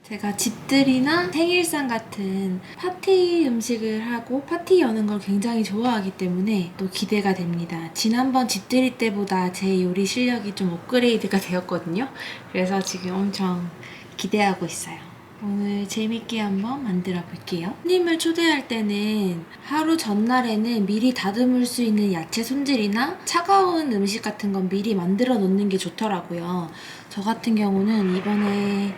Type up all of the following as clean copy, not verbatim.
제가 집들이나 생일상 같은 파티 음식을 하고 파티 여는 걸 굉장히 좋아하기 때문에 또 기대가 됩니다. 지난번 집들이 때보다 제 요리 실력이 좀 업그레이드가 되었거든요. 그래서 지금 엄청 기대하고 있어요. 오늘 재밌게 한번 만들어 볼게요. 손님을 초대할 때는 하루 전날에는 미리 다듬을 수 있는 야채 손질이나 차가운 음식 같은 건 미리 만들어 놓는 게 좋더라고요. 저 같은 경우는 이번에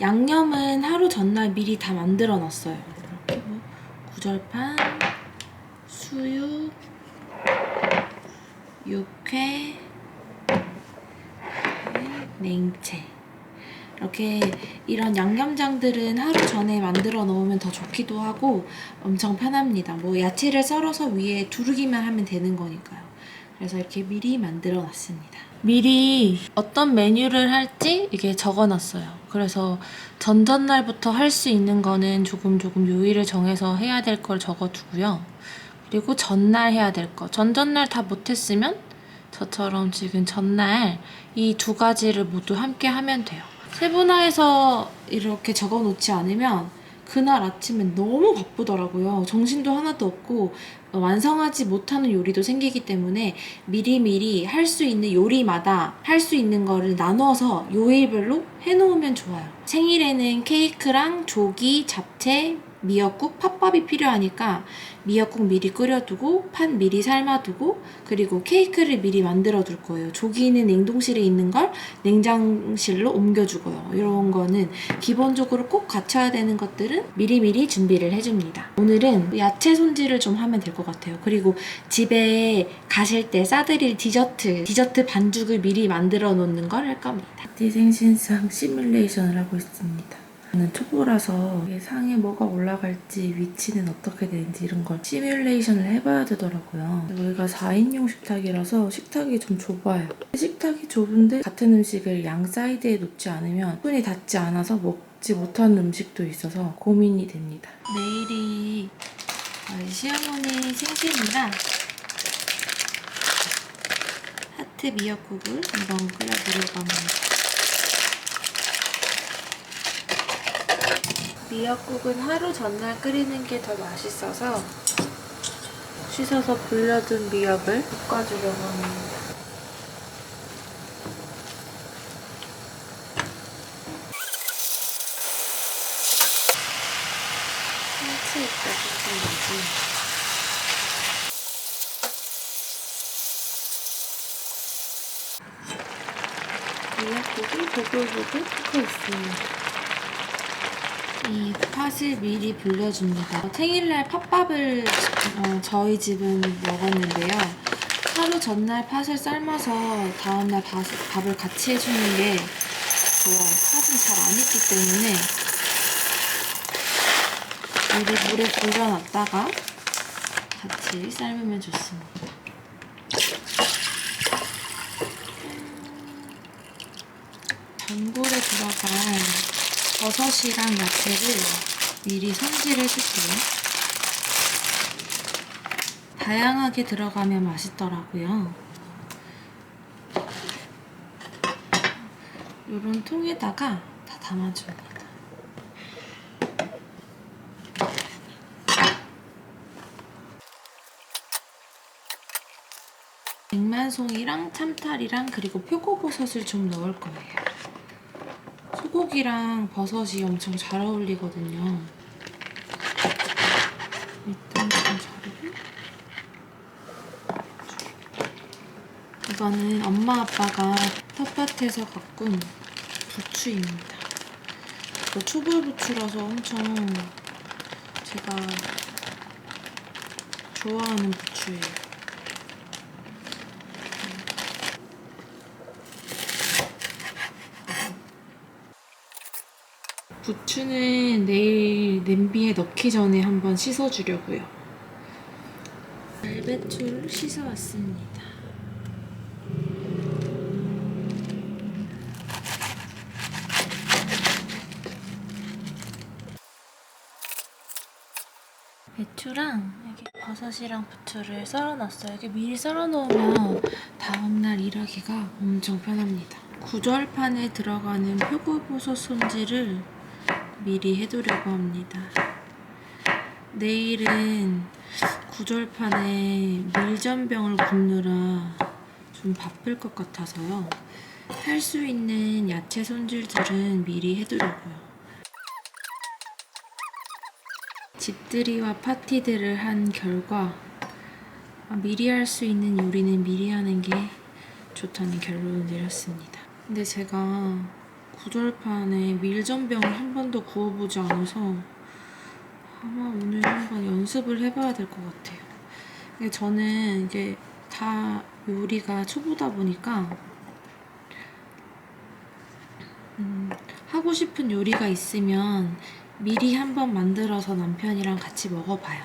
양념은 하루 전날 미리 다 만들어 놨어요. 이렇게 뭐 구절판, 수육, 육회, 냉채. 이렇게 이런 양념장들은 하루 전에 만들어 놓으면 더 좋기도 하고 엄청 편합니다. 뭐 야채를 썰어서 위에 두르기만 하면 되는 거니까요. 그래서 이렇게 미리 만들어 놨습니다. 미리 어떤 메뉴를 할지 이게 적어 놨어요. 그래서 전전날부터 할 수 있는 거는 조금 요일을 정해서 해야 될 걸 적어 두고요. 그리고 전날 해야 될 거. 전전날 다 못했으면 저처럼 지금 전날 이 두 가지를 모두 함께 하면 돼요. 세분화해서 이렇게 적어 놓지 않으면 그날 아침에 너무 바쁘더라고요. 정신도 하나도 없고 완성하지 못하는 요리도 생기기 때문에 미리미리 할 수 있는 요리마다 할 수 있는 거를 나눠서 요일별로 해놓으면 좋아요. 생일에는 케이크랑 조기, 잡채, 미역국, 팥밥이 필요하니까 미역국 미리 끓여두고 팥 미리 삶아두고 그리고 케이크를 미리 만들어 둘 거예요. 조기는 냉동실에 있는 걸 냉장실로 옮겨주고요. 이런 거는 기본적으로 꼭 갖춰야 되는 것들은 미리미리 준비를 해줍니다. 오늘은 야채 손질을 좀 하면 될 것 같아요. 그리고 집에 가실 때 싸드릴 디저트 반죽을 미리 만들어 놓는 걸 할 겁니다. 파티 생신상 시뮬레이션을 하고 있습니다. 저는 초보라서 상에 뭐가 올라갈지 위치는 어떻게 되는지 이런 걸 시뮬레이션을 해봐야 되더라고요. 여기가 4인용 식탁이라서 식탁이 좀 좁아요. 식탁이 좁은데 같은 음식을 양 사이드에 놓지 않으면 손이 닿지 않아서 먹지 못하는 음식도 있어서 고민이 됩니다. 내일이 저희 시어머니 생신이라 하트 미역국을 한번 끓여보려고 합니다. 미역국은 하루 전날 끓이는 게 더 맛있어서 씻어서 불려둔 미역을 볶아주려고 합니다. 참치 있다 싶은 거지. 미역국이 보글보글 끓고 있습니다. 이 팥을 미리 불려줍니다. 생일날 팥밥을 저희 집은 먹었는데요. 하루 전날 팥을 삶아서 다음날 밥을 같이 해주는 게 좋아요. 팥은 잘 안 익기 때문에 미리 물에 불려놨다가 같이 삶으면 좋습니다. 전골에 들어갈 버섯이랑 야채를 미리 손질해줄게요. 다양하게 들어가면 맛있더라고요. 이런 통에다가 다 담아줍니다. 백만송이랑 참탈이랑 그리고 표고버섯을 좀 넣을 거예요. 소고기랑 버섯이 엄청 잘 어울리거든요. 일단 좀 자르고 이거는 엄마 아빠가 텃밭에서 가꾼 부추입니다. 이거 초벌부추라서 엄청 제가 좋아하는 부추예요. 부추는 내일 냄비에 넣기 전에 한번 씻어주려고요. 알배추를 씻어왔습니다. 배추랑 여기 버섯이랑 부추를 썰어놨어요. 이게 미리 썰어놓으면 다음날 일하기가 엄청 편합니다. 구절판에 들어가는 표고버섯 손질을 미리 해두려고 합니다. 내일은 구절판에 밀전병을 굽느라 좀 바쁠 것 같아서요. 할 수 있는 야채 손질들은 미리 해두려고요. 집들이와 파티들을 한 결과 미리 할 수 있는 요리는 미리 하는 게 좋다는 결론을 내렸습니다. 근데 제가 구절판에 밀전병을 한 번도 구워보지 않아서 아마 오늘 한번 연습을 해봐야 될 것 같아요. 근데 저는 이제 다 요리가 초보다 보니까 하고 싶은 요리가 있으면 미리 한번 만들어서 남편이랑 같이 먹어봐요.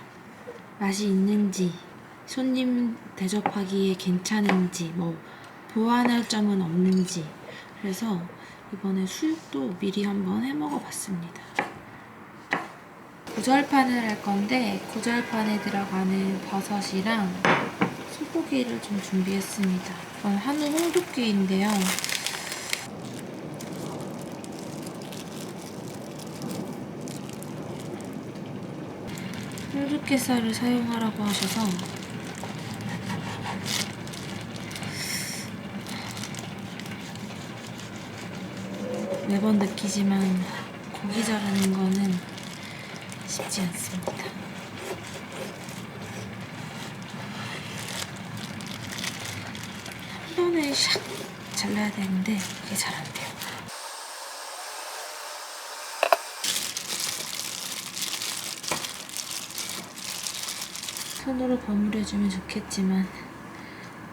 맛이 있는지, 손님 대접하기에 괜찮은지, 보완할 점은 없는지. 그래서 이번에 수육도 미리 한번 해 먹어봤습니다. 구절판을 할 건데 구절판에 들어가는 버섯이랑 소고기를 좀 준비했습니다. 이건 한우 홍두깨인데요. 홍두깨살을 사용하라고 하셔서 매번 느끼지만 고기 자르는 거는 쉽지 않습니다. 한 번에 샥 잘라야 되는데 이게 잘 안 돼요. 손으로 버무려주면 좋겠지만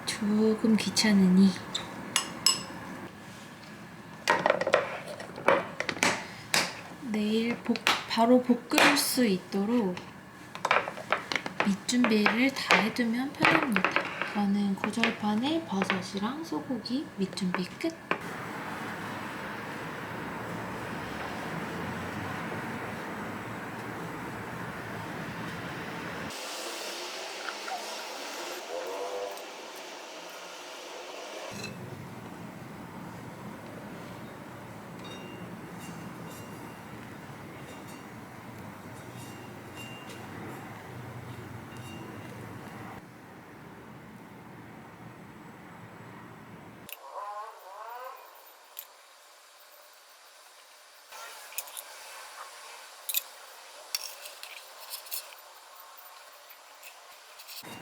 조금 귀찮으니 내일 바로 볶을 수 있도록 밑 준비를 다 해두면 편합니다. 저는 구절판에 버섯이랑 소고기 밑 준비 끝!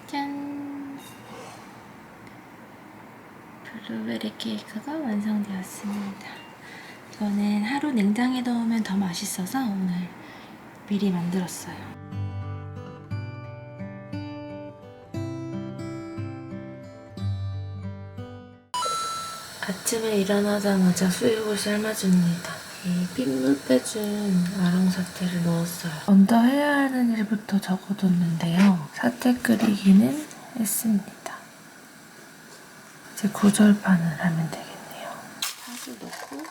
짠! 블루베리 케이크가 완성되었습니다. 이거는 하루 냉장에 넣으면 더 맛있어서 오늘 미리 만들었어요. 아침에 일어나자마자 수육을 삶아줍니다. 이 핏물 빼준 아롱사태를 넣었어요. 먼저 해야 하는 일부터 적어뒀는데요. 사태 끓이기는 했습니다. 이제 구절판을 하면 되겠네요. 파도 넣고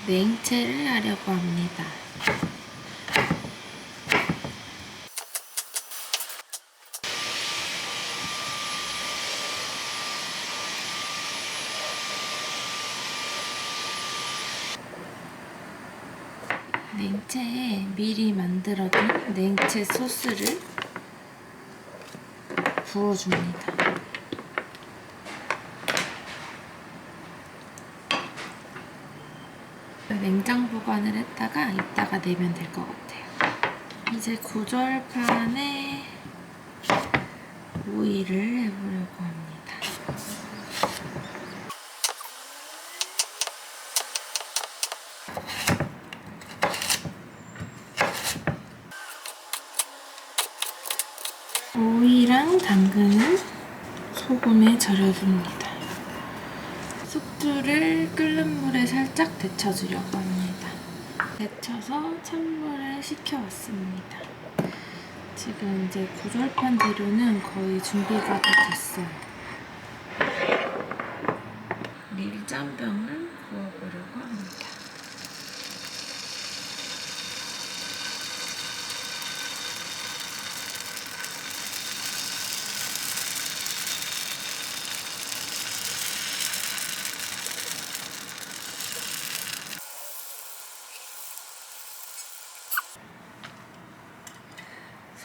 냉채를 하려고 합니다. 냉채에 미리 만들어둔 냉채 소스를 부어줍니다. 냉장 보관을 했다가 이따가 내면 될 것 같아요. 이제 구절판에 오이를 해보려고 합니다. 오이랑 당근은 소금에 절여줍니다. 숙주를 끓는 물에 살짝 데쳐주려고 합니다. 데쳐서 찬물에 식혀왔습니다. 지금 이제 구절판 재료는 거의 준비가 다 됐어요. 밀전병을 구워보려고.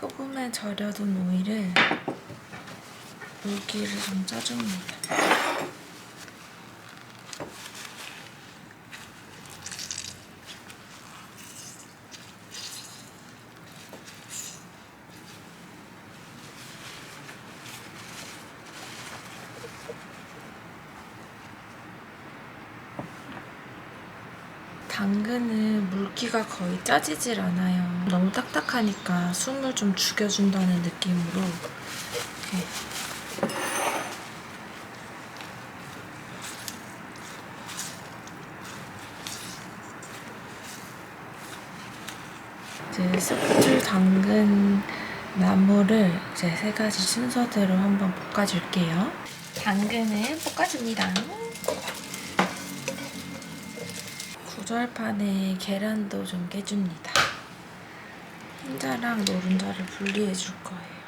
소금에 절여둔 오이를 물기를 좀 짜줍니다. 당근은 물기가 거의 짜지질 않아요. 너무 딱딱하니까 숨을 좀 죽여준다는 느낌으로 이렇게 이제 쑥주, 당근, 나물을 이제 3가지 순서대로 한번 볶아줄게요. 당근을 볶아줍니다. 구절판에 계란도 좀 깨줍니다. 흰자랑 노른자를 분리해 줄 거예요.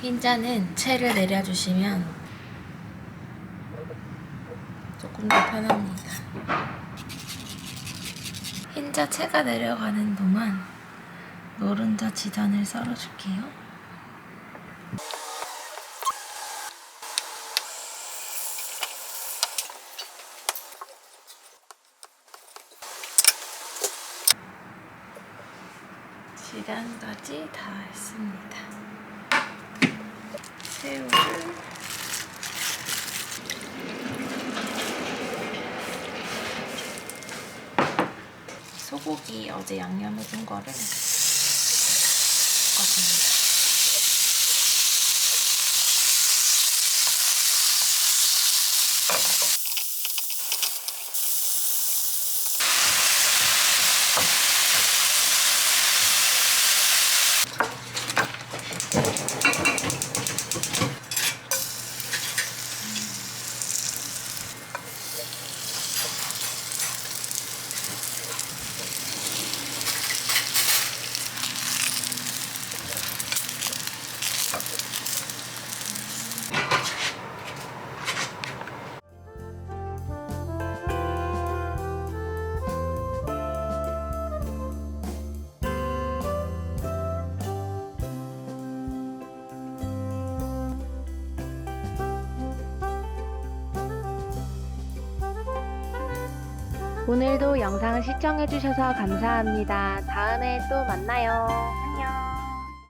흰자는 채를 내려주시면 조금 더 편합니다. 흰자 채가 내려가는 동안 노른자 지단을 썰어줄게요. 지단까지 다 했습니다. 새우를 소고기 어제 양념해둔 거를 볶아줍니다. 오늘도 영상 시청해주셔서 감사합니다. 다음에 또 만나요.